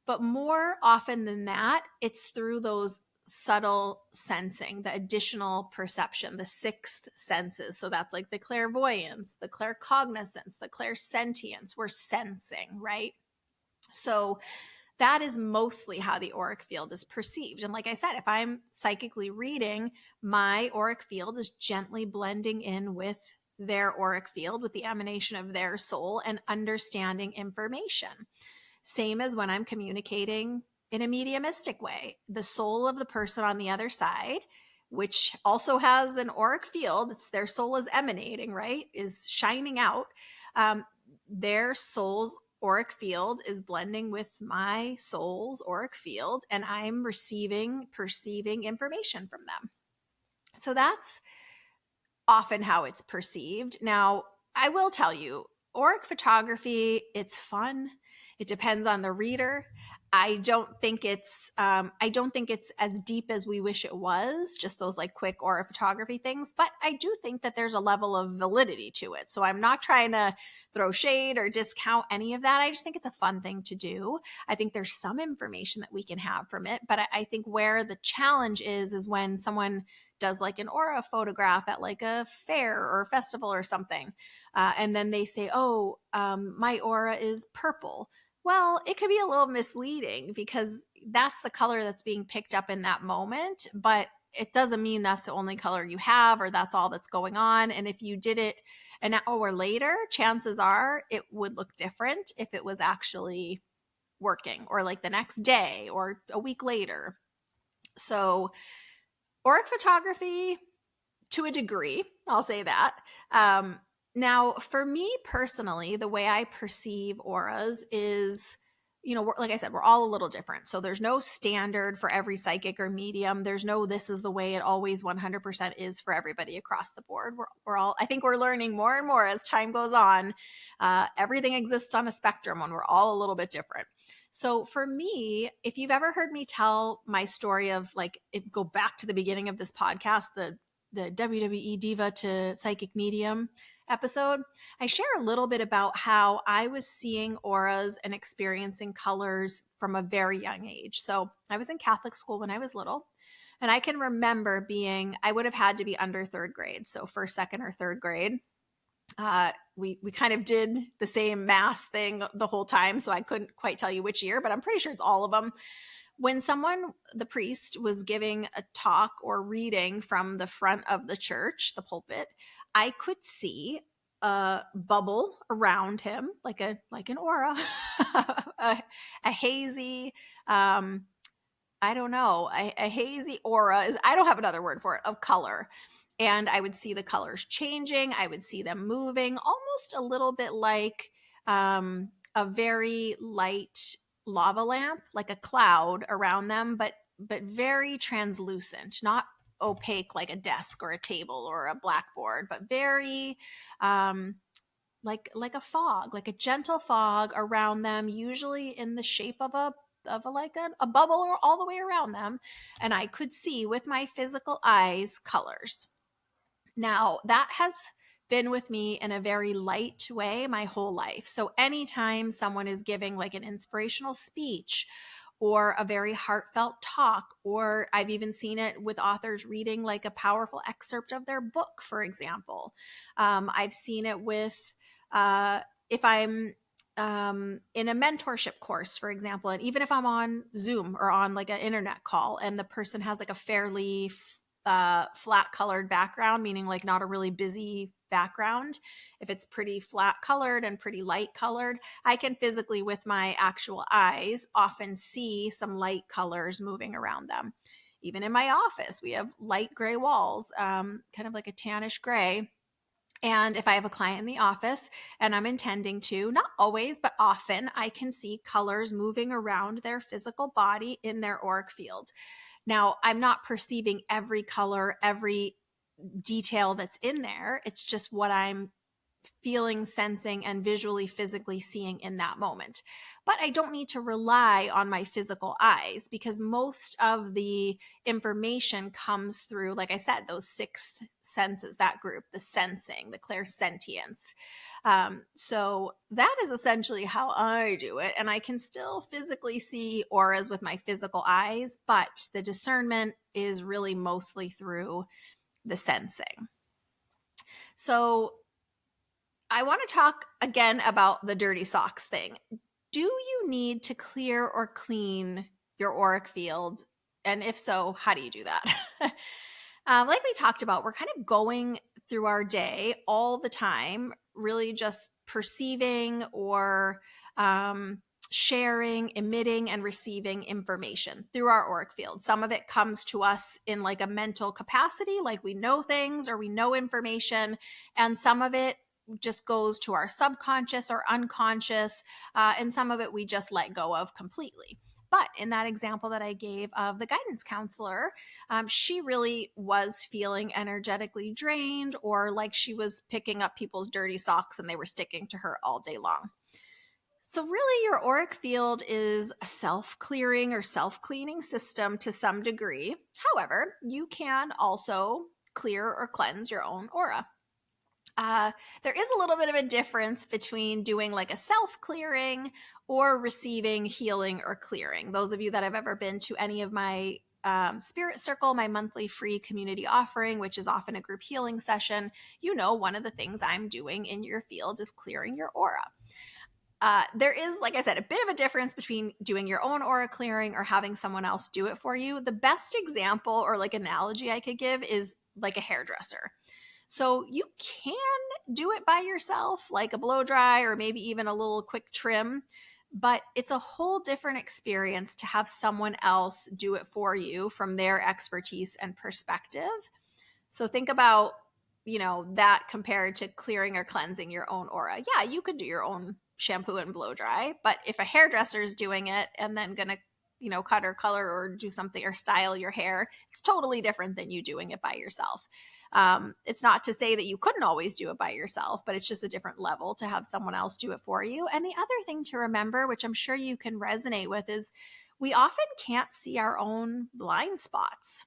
but more often than that, it's through those subtle sensing, the additional perception, the sixth senses. So that's like the clairvoyance, the claircognizance, the clairsentience. We're sensing, right? So that is mostly how the auric field is perceived. And like I said, if I'm psychically reading, my auric field is gently blending in with their auric field, with the emanation of their soul and understanding information. Same as when I'm communicating in a mediumistic way. The soul of the person on the other side, which also has an auric field, it's their soul is emanating, right? Is shining out. Their soul's auric field is blending with my soul's auric field, and I'm perceiving information from them. So that's often how it's perceived. Now, I will tell you, auric photography, it's fun. It depends on the reader. I don't think it's as deep as we wish it was, just those like quick aura photography things. But I do think that there's a level of validity to it. So I'm not trying to throw shade or discount any of that. I just think it's a fun thing to do. I think there's some information that we can have from it. But I think where the challenge is when someone does like an aura photograph at like a fair or a festival or something. And then they say, oh, my aura is purple. Well, it could be a little misleading because that's the color that's being picked up in that moment, but it doesn't mean that's the only color you have or that's all that's going on. And if you did it an hour later, chances are it would look different if it was actually working, or like the next day or a week later. So auric photography, to a degree, I'll say that. Now, for me personally, the way I perceive auras is, like I said, we're all a little different. So there's no standard for every psychic or medium. There's no, this is the way it always 100% is for everybody across the board. We're all, I think we're learning more and more as time goes on. Everything exists on a spectrum and we're all a little bit different. So for me, if you've ever heard me tell my story of go back to the beginning of this podcast, the WWE diva to psychic medium episode, I share a little bit about how I was seeing auras and experiencing colors from a very young age. So I was in Catholic school when I was little. And I can remember I would have had to be under third grade. So first, second, or third grade. We kind of did the same mass thing the whole time. So I couldn't quite tell you which year, but I'm pretty sure it's all of them. When the priest, was giving a talk or reading from the front of the church, the pulpit, I could see a bubble around him, like an aura, a hazy, I don't know, a hazy aura is, I don't have another word for it, of color. And I would see the colors changing. I would see them moving almost a little bit like a very light lava lamp, like a cloud around them, but very translucent, not opaque like a desk or a table or a blackboard, but very like a fog, like a gentle fog around them, usually in the shape of a bubble or all the way around them. And I could see with my physical eyes colors. Now, that has been with me in a very light way my whole life. So anytime someone is giving like an inspirational speech or a very heartfelt talk, or I've even seen it with authors reading like a powerful excerpt of their book, for example. I've seen it with, if I'm in a mentorship course, for example, and even if I'm on Zoom or on like an internet call and the person has like a fairly flat colored background, meaning like not a really busy background. If it's pretty flat colored and pretty light colored, I can physically with my actual eyes often see some light colors moving around them. Even in my office, we have light gray walls, kind of like a tannish gray. And if I have a client in the office and I'm intending to, not always, but often, I can see colors moving around their physical body in their auric field. Now, I'm not perceiving every color, every detail that's in there. It's just what I'm feeling, sensing, and visually, physically seeing in that moment. But I don't need to rely on my physical eyes because most of the information comes through, like I said, those sixth senses, that group, the sensing, the clairsentience. So that is essentially how I do it. And I can still physically see auras with my physical eyes, but the discernment is really mostly through the sensing. So I want to talk again about the dirty socks thing. Do you need to clear or clean your auric field? And if so, how do you do that? Like we talked about, we're kind of going through our day all the time, really just perceiving or sharing, emitting, and receiving information through our auric field. Some of it comes to us in like a mental capacity, like we know things or we know information, and some of it just goes to our subconscious or unconscious, and some of it we just let go of completely. But in that example that I gave of the guidance counselor, she really was feeling energetically drained or like she was picking up people's dirty socks and they were sticking to her all day long. So really your auric field is a self-clearing or self-cleaning system to some degree. However, you can also clear or cleanse your own aura. There is a little bit of a difference between doing like a self-clearing or receiving healing or clearing. Those of you that have ever been to any of my Spirit Circle, my monthly free community offering, which is often a group healing session, you know one of the things I'm doing in your field is clearing your aura. There is, like I said, a bit of a difference between doing your own aura clearing or having someone else do it for you. The best example or like analogy I could give is like a hairdresser. So you can do it by yourself, like a blow dry or maybe even a little quick trim, but it's a whole different experience to have someone else do it for you from their expertise and perspective. So think about, that compared to clearing or cleansing your own aura. Yeah, you could do your own shampoo and blow dry, but if a hairdresser is doing it and then going to cut or color or do something or style your hair, it's totally different than you doing it by yourself. It's not to say that you couldn't always do it by yourself, but it's just a different level to have someone else do it for you. And the other thing to remember, which I'm sure you can resonate with, is we often can't see our own blind spots.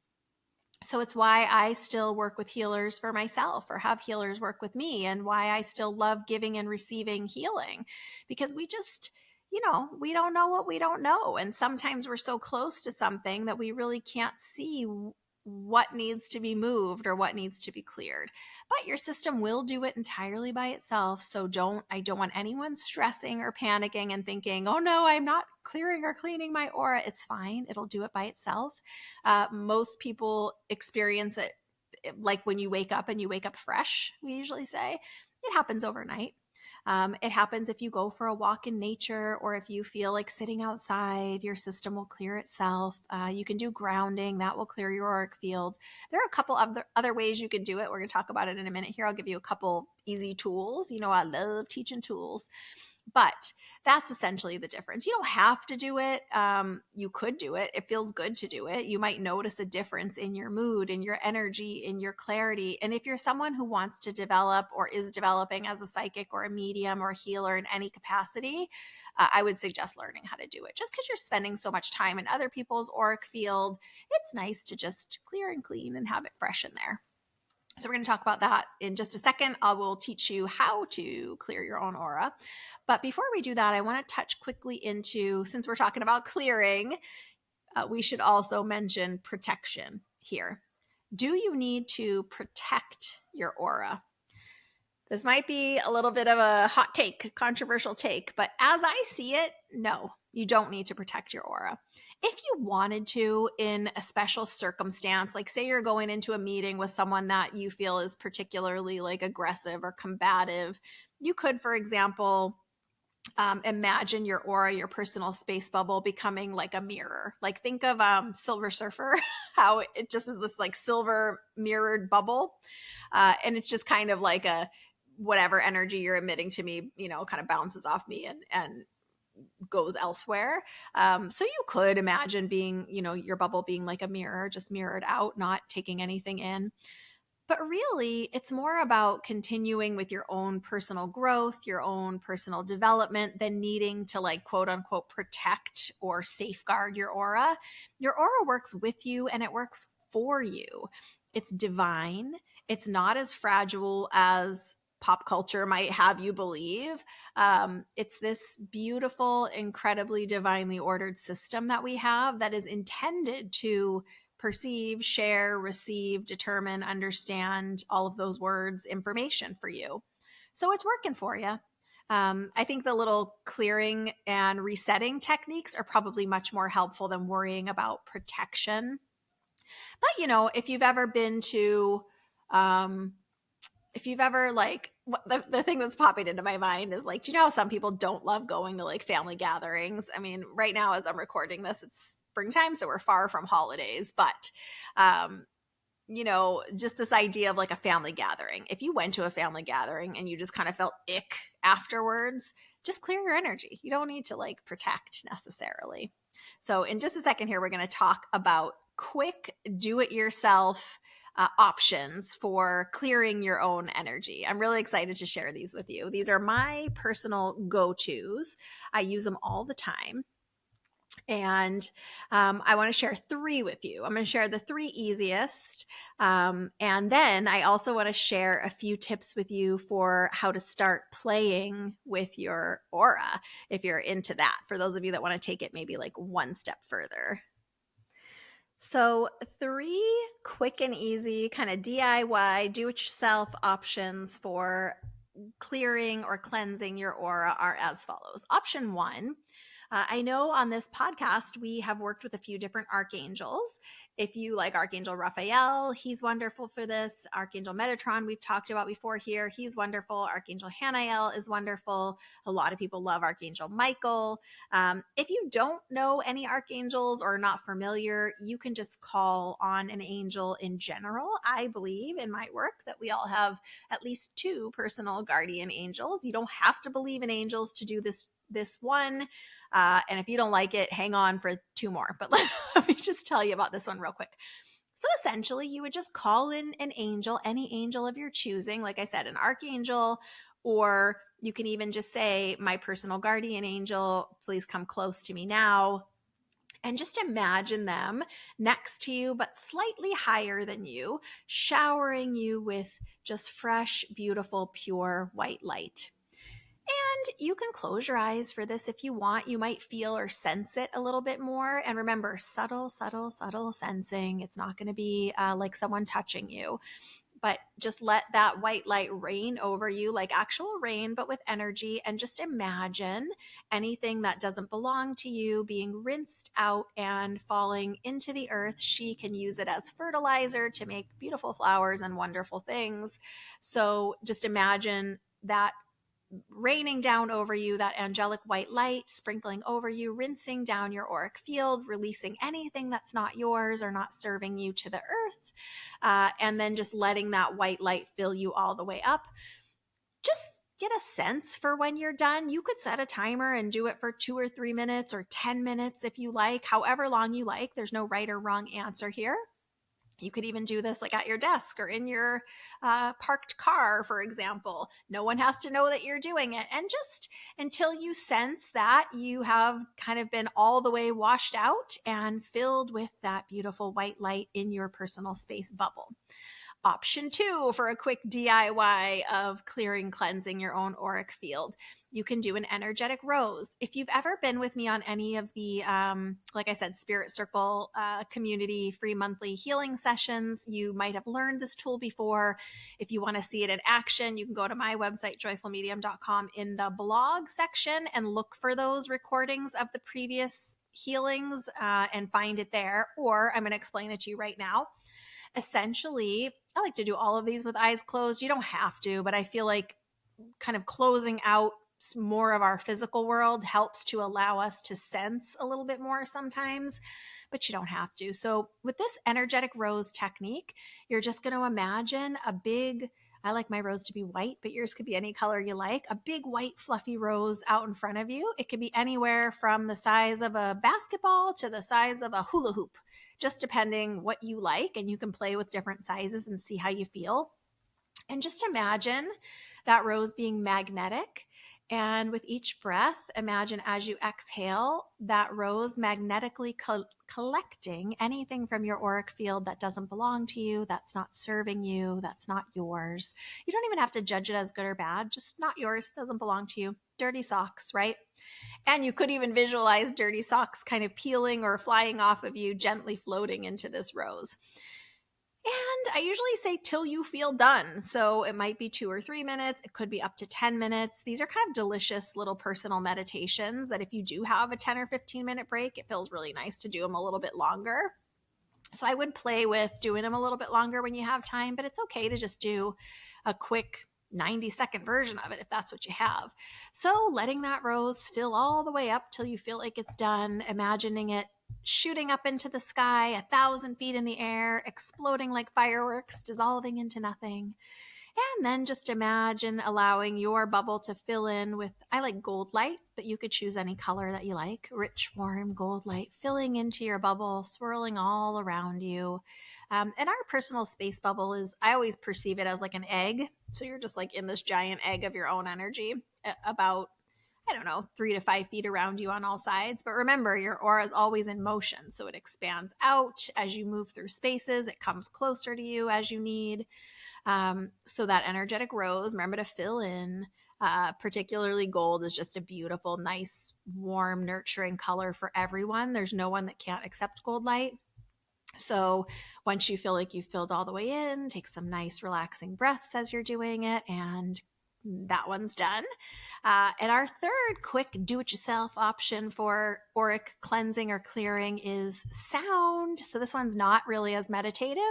So it's why I still work with healers for myself or have healers work with me, and why I still love giving and receiving healing, because we just, we don't know what we don't know. And sometimes we're so close to something that we really can't see what needs to be moved or what needs to be cleared. But your system will do it entirely by itself. So I don't want anyone stressing or panicking and thinking, oh no, I'm not clearing or cleaning my aura. It's fine. It'll do it by itself. Most people experience it like when you wake up and you wake up fresh, we usually say. It happens overnight. It happens if you go for a walk in nature, or if you feel like sitting outside, your system will clear itself. You can do grounding. That will clear your auric field. There are a couple of other ways you can do it. We're going to talk about it in a minute here. I'll give you a couple easy tools. I love teaching tools. But that's essentially the difference. You don't have to do it. You could do it. It feels good to do it. You might notice a difference in your mood, in your energy, in your clarity. And if you're someone who wants to develop or is developing as a psychic or a medium or a healer in any capacity, I would suggest learning how to do it. Just because you're spending so much time in other people's auric field, it's nice to just clear and clean and have it fresh in there. So we're going to talk about that in just a second. I will teach you how to clear your own aura. But before we do that, I want to touch quickly into, since we're talking about clearing, we should also mention protection here. Do you need to protect your aura? This might be a little bit of a hot take, controversial take, but as I see it, no, you don't need to protect your aura. If you wanted to, in a special circumstance, like say you're going into a meeting with someone that you feel is particularly like aggressive or combative, you could, for example, imagine your aura, your personal space bubble becoming like a mirror. Like think of Silver Surfer, how it just is this like silver mirrored bubble. And it's just kind of like a whatever energy you're emitting to me, kind of bounces off me and goes elsewhere. So you could imagine being, your bubble being like a mirror, just mirrored out, not taking anything in. But really, it's more about continuing with your own personal growth, your own personal development than needing to like quote unquote protect or safeguard your aura. Your aura works with you and it works for you. It's divine. It's not as fragile as pop culture might have you believe. It's this beautiful, incredibly divinely ordered system that we have that is intended to perceive, share, receive, determine, understand, all of those words, information for you. So it's working for you. I think the little clearing and resetting techniques are probably much more helpful than worrying about protection. But, if you've ever been to, if you've ever like, the thing that's popping into my mind is like, do you know how some people don't love going to like family gatherings? I mean, right now as I'm recording this, it's springtime, so we're far from holidays, but just this idea of like a family gathering. If you went to a family gathering and you just kind of felt ick afterwards, just clear your energy. You don't need to like protect necessarily. So in just a second here, we're going to talk about quick do-it-yourself options for clearing your own energy. I'm really excited to share these with you. These are my personal go-tos. I use them all the time. And I want to share 3 with you. I'm going to share the 3 easiest. And then I also want to share a few tips with you for how to start playing with your aura if you're into that, for those of you that want to take it maybe like one step further. So 3 quick and easy kind of DIY, do-it-yourself options for clearing or cleansing your aura are as follows. Option 1, I know on this podcast, we have worked with a few different archangels. If you like Archangel Raphael, he's wonderful for this. Archangel Metatron, we've talked about before here. He's wonderful. Archangel Hanael is wonderful. A lot of people love Archangel Michael. If you don't know any archangels or are not familiar, you can just call on an angel in general. I believe in my work that we all have at least 2 personal guardian angels. You don't have to believe in angels to do this one. And if you don't like it, hang on for 2 more. But let me just tell you about this one real quick. So essentially, you would just call in an angel, any angel of your choosing, like I said, an archangel, or you can even just say, my personal guardian angel, please come close to me now. And just imagine them next to you, but slightly higher than you, showering you with just fresh, beautiful, pure white light. And you can close your eyes for this if you want. You might feel or sense it a little bit more. And remember, subtle, subtle, subtle sensing. It's not going to be like someone touching you, but just let that white light rain over you like actual rain, but with energy. And just imagine anything that doesn't belong to you being rinsed out and falling into the earth. She can use it as fertilizer to make beautiful flowers and wonderful things. So just imagine that raining down over you, that angelic white light sprinkling over you, rinsing down your auric field, releasing anything that's not yours or not serving you to the earth, and then just letting that white light fill you all the way up. Just get a sense for when you're done. You could set a timer and do it for 2 or 3 minutes or 10 minutes if you like, however long you like. There's no right or wrong answer here. You could even do this like at your desk or in your parked car, for example. No one has to know that you're doing it. And just until you sense that you have kind of been all the way washed out and filled with that beautiful white light in your personal space bubble. Option 2 for a quick DIY of clearing, cleansing your own auric field. You can do an energetic rose. If you've ever been with me on any of the, like I said, Spirit Circle community free monthly healing sessions, you might have learned this tool before. If you want to see it in action, you can go to my website, joyfulmedium.com, in the blog section and look for those recordings of the previous healings and find it there. Or I'm going to explain it to you right now. Essentially, I like to do all of these with eyes closed. You don't have to, but I feel like kind of closing out more of our physical world helps to allow us to sense a little bit more sometimes, but you don't have to. So with this energetic rose technique, you're just going to imagine a big, I like my rose to be white, but yours could be any color you like, a big white fluffy rose out in front of you. It could be anywhere from the size of a basketball to the size of a hula hoop, just depending what you like, and you can play with different sizes and see how you feel. And just imagine that rose being magnetic. And with each breath, imagine as you exhale, that rose magnetically collecting anything from your auric field that doesn't belong to you, that's not serving you, that's not yours. You don't even have to judge it as good or bad, just not yours, doesn't belong to you. Dirty socks, right? And you could even visualize dirty socks kind of peeling or flying off of you, gently floating into this rose. And I usually say till you feel done. So it might be 2 or 3 minutes. It could be up to 10 minutes. These are kind of delicious little personal meditations that if you do have a 10 or 15-minute break, it feels really nice to do them a little bit longer. So I would play with doing them a little bit longer when you have time, but it's okay to just do a quick 90-second version of it if that's what you have. So letting that rose fill all the way up till you feel like it's done, imagining it shooting up into the sky, 1,000 feet in the air, exploding like fireworks, dissolving into nothing. And then just imagine allowing your bubble to fill in with, I like gold light, but you could choose any color that you like. Rich, warm gold light filling into your bubble, swirling all around you. And our personal space bubble is, I always perceive it as like an egg. So you're just like in this giant egg of your own energy, about, I don't know, 3 to 5 feet around you on all sides. But remember, your aura is always in motion. So it expands out as you move through spaces. It comes closer to you as you need. So that energetic rose, remember to fill in. Particularly gold is just a beautiful, nice, warm, nurturing color for everyone. There's no one that can't accept gold light. So once you feel like you've filled all the way in, take some nice relaxing breaths as you're doing it, and that one's done. And our third quick do-it-yourself option for auric cleansing or clearing is sound. So this one's not really as meditative.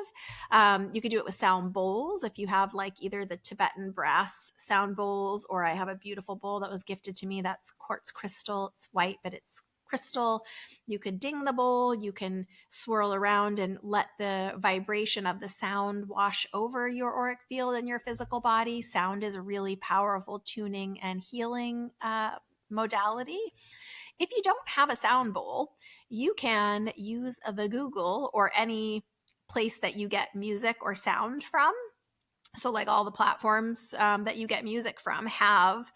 You could do it with sound bowls if you have like either the Tibetan brass sound bowls, or I have a beautiful bowl that was gifted to me that's quartz crystal. It's white, but it's crystal. You could ding the bowl, you can swirl around and let the vibration of the sound wash over your auric field and your physical body. Sound is a really powerful tuning and healing modality. If you don't have a sound bowl, you can use the Google or any place that you get music or sound from. So like all the platforms that you get music from have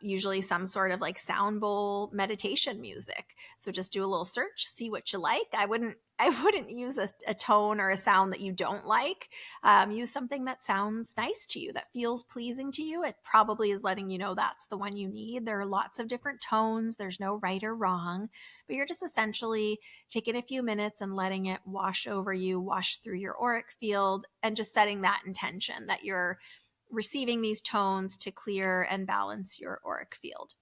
usually some sort of like sound bowl meditation music. So just do a little search, see what you like. I wouldn't use a tone or a sound that you don't like. Use something that sounds nice to you, that feels pleasing to you. It probably is letting you know that's the one you need. There are lots of different tones. There's no right or wrong, but you're just essentially taking a few minutes and letting it wash over you, wash through your auric field, and just setting that intention that you're receiving these tones to clear and balance your auric field.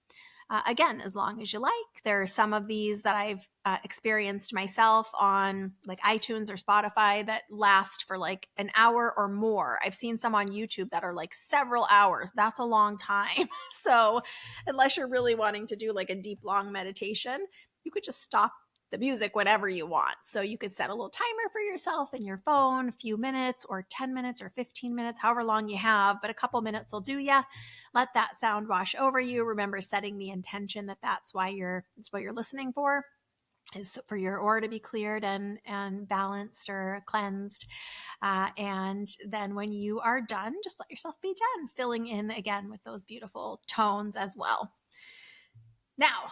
Again, as long as you like. There are some of these that I've experienced myself on like iTunes or Spotify that last for like an hour or more. I've seen some on YouTube that are like several hours. That's a long time. So unless you're really wanting to do like a deep, long meditation, you could just stop the music whenever you want. So you could set a little timer for yourself in your phone, a few minutes or 10 minutes or 15 minutes, however long you have, but a couple minutes will do ya. Let that sound wash over you. Remember setting the intention that that's what you're listening for, is for your aura to be cleared and balanced or cleansed. And then when you are done, just let yourself be done, filling in again with those beautiful tones as well. Now,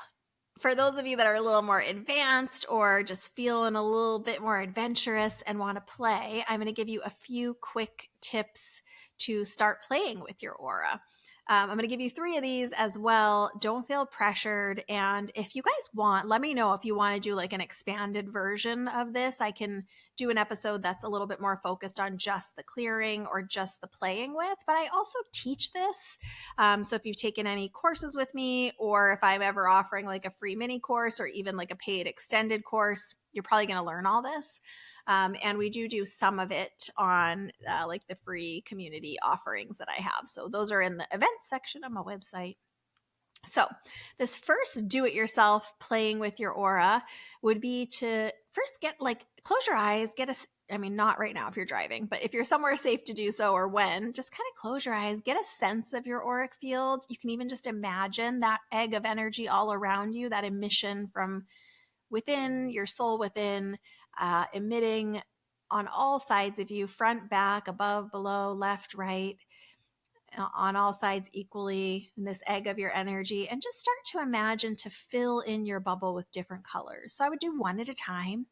for those of you that are a little more advanced or just feeling a little bit more adventurous and want to play, I'm going to give you a few quick tips to start playing with your aura. I'm going to give you 3 of these as well. Don't feel pressured. And if you guys want, let me know if you want to do like an expanded version of this. I can do an episode that's a little bit more focused on just the clearing or just the playing with, but I also teach this. So if you've taken any courses with me, or if I'm ever offering like a free mini course or even like a paid extended course, you're probably going to learn all this. And we do some of it on like the free community offerings that I have. So those are in the events section of my website. So this first do-it-yourself playing with your aura would be to first get like, close your eyes, not right now if you're driving, but if you're somewhere safe to do so, or when, just kind of close your eyes, get a sense of your auric field. You can even just imagine that egg of energy all around you, that emission from within, your soul within, emitting on all sides of you, front, back, above, below, left, right, on all sides equally, in this egg of your energy. And just start to imagine to fill in your bubble with different colors. So I would do one at a time.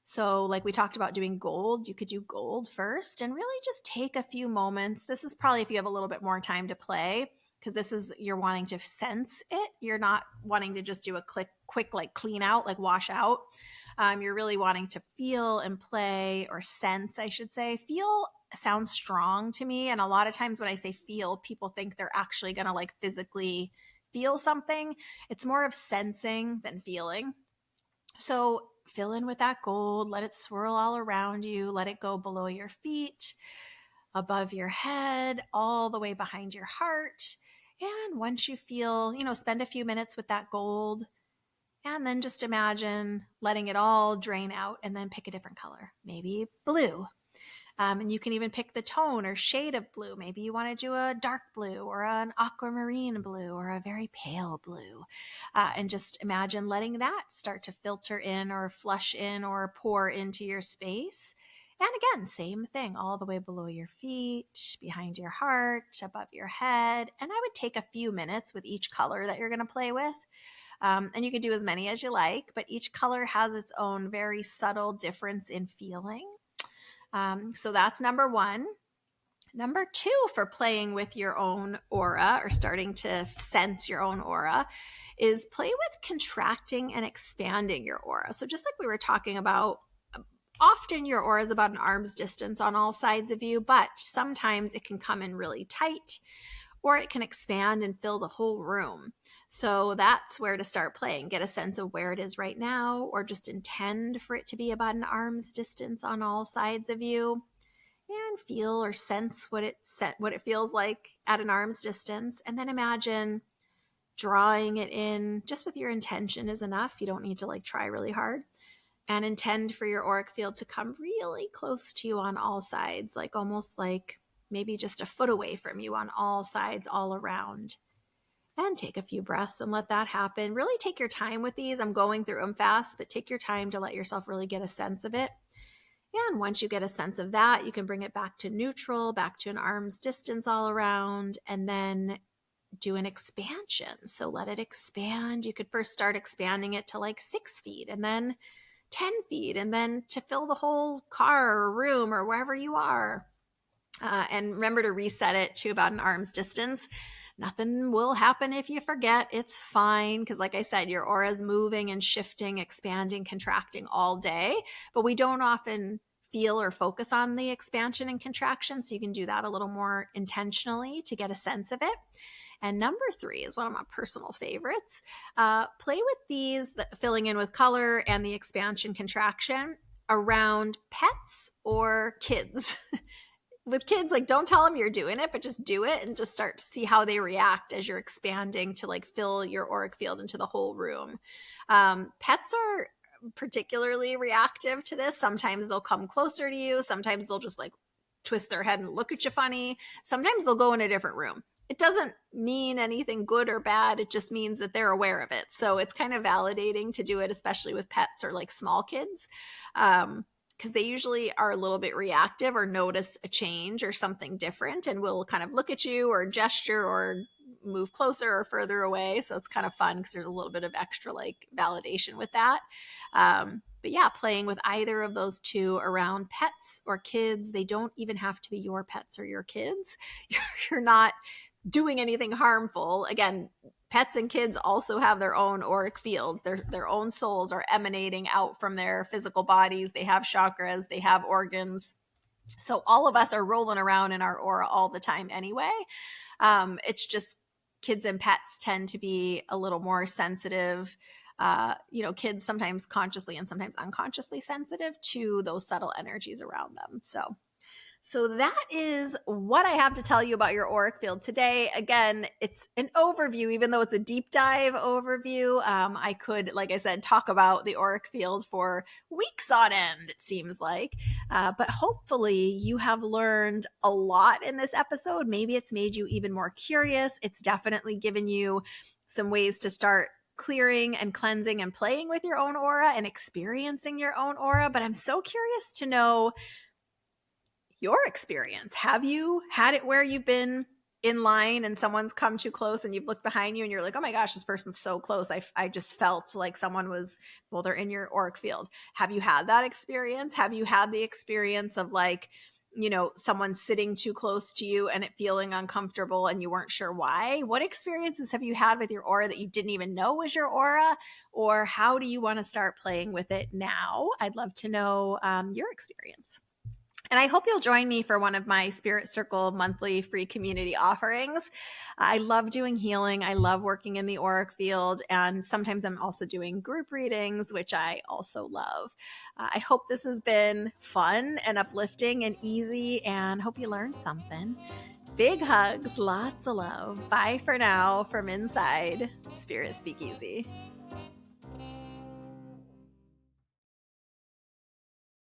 So like we talked about doing gold, you could do gold first and really just take a few moments. This is probably if you have a little bit more time to play, because this is, you're wanting to sense it. You're not wanting to just do a quick like clean out, like wash out. You're really wanting to feel and play, or sense, I should say. Feel sounds strong to me. And a lot of times when I say feel, people think they're actually going to like physically feel something. It's more of sensing than feeling. So fill in with that gold, let it swirl all around you, let it go below your feet, above your head, all the way behind your heart. And once you feel, spend a few minutes with that gold, and then just imagine letting it all drain out, and then pick a different color, maybe blue. And you can even pick the tone or shade of blue. Maybe you want to do a dark blue or an aquamarine blue or a very pale blue. And just imagine letting that start to filter in or flush in or pour into your space. And again, same thing, all the way below your feet, behind your heart, above your head. And I would take a few minutes with each color that you're going to play with. And you can do as many as you like, but each color has its own very subtle difference in feeling. So that's number 1. Number 2 for playing with your own aura, or starting to sense your own aura, is play with contracting and expanding your aura. So just like we were talking about, often your aura is about an arm's distance on all sides of you, but sometimes it can come in really tight, or it can expand and fill the whole room. So that's where to start playing. Get a sense of where it is right now, or just intend for it to be about an arm's distance on all sides of you, and feel or sense what it feels like at an arm's distance. And then imagine drawing it in. Just with your intention is enough. You don't need to like try really hard. And intend for your auric field to come really close to you on all sides, like almost like maybe just a foot away from you on all sides, all around. And take a few breaths and let that happen. Really take your time with these. I'm going through them fast, but take your time to let yourself really get a sense of it. And once you get a sense of that, you can bring it back to neutral, back to an arm's distance all around, and then do an expansion. So let it expand. You could first start expanding it to like 6 feet and then 10 feet, and then to fill the whole car or room or wherever you are. And remember to reset it to about an arm's distance. Nothing will happen if you forget. It's fine. Because like I said, your aura is moving and shifting, expanding, contracting all day, but we don't often feel or focus on the expansion and contraction. So you can do that a little more intentionally to get a sense of it. And number 3 is one of my personal favorites. Play with these, filling in with color and the expansion contraction around pets or kids. With kids, like, don't tell them you're doing it, but just do it and just start to see how they react as you're expanding to like fill your auric field into the whole room. Pets are particularly reactive to this. Sometimes they'll come closer to you. Sometimes they'll just like twist their head and look at you funny. Sometimes they'll go in a different room. It doesn't mean anything good or bad. It just means that they're aware of it. So it's kind of validating to do it, especially with pets or like small kids. Because they usually are a little bit reactive or notice a change or something different and will kind of look at you or gesture or move closer or further away. So it's kind of fun because there's a little bit of extra like validation with that. But yeah, playing with either of those two around pets or kids. They don't even have to be your pets or your kids. You're not doing anything harmful. Again, pets and kids also have their own auric fields. Their own souls are emanating out from their physical bodies. They have chakras, they have organs. So all of us are rolling around in our aura all the time anyway. It's just kids and pets tend to be a little more sensitive. Kids sometimes consciously and sometimes unconsciously sensitive to those subtle energies around them. So that is what I have to tell you about your auric field today. Again, it's an overview, even though it's a deep dive overview. I could, like I said, talk about the auric field for weeks on end, it seems like. But hopefully you have learned a lot in this episode. Maybe it's made you even more curious. It's definitely given you some ways to start clearing and cleansing and playing with your own aura and experiencing your own aura. But I'm so curious to know your experience. Have you had it where you've been in line and someone's come too close and you've looked behind you and you're like, oh my gosh, this person's so close. I just felt like someone was, well, they're in your auric field. Have you had that experience? Have you had the experience of like, someone sitting too close to you and it feeling uncomfortable and you weren't sure why? What experiences have you had with your aura that you didn't even know was your aura? Or how do you want to start playing with it now? I'd love to know your experience. And I hope you'll join me for one of my Spirit Circle monthly free community offerings. I love doing healing. I love working in the auric field. And sometimes I'm also doing group readings, which I also love. I hope this has been fun and uplifting and easy, and hope you learned something. Big hugs, lots of love. Bye for now from inside Spirit Speakeasy.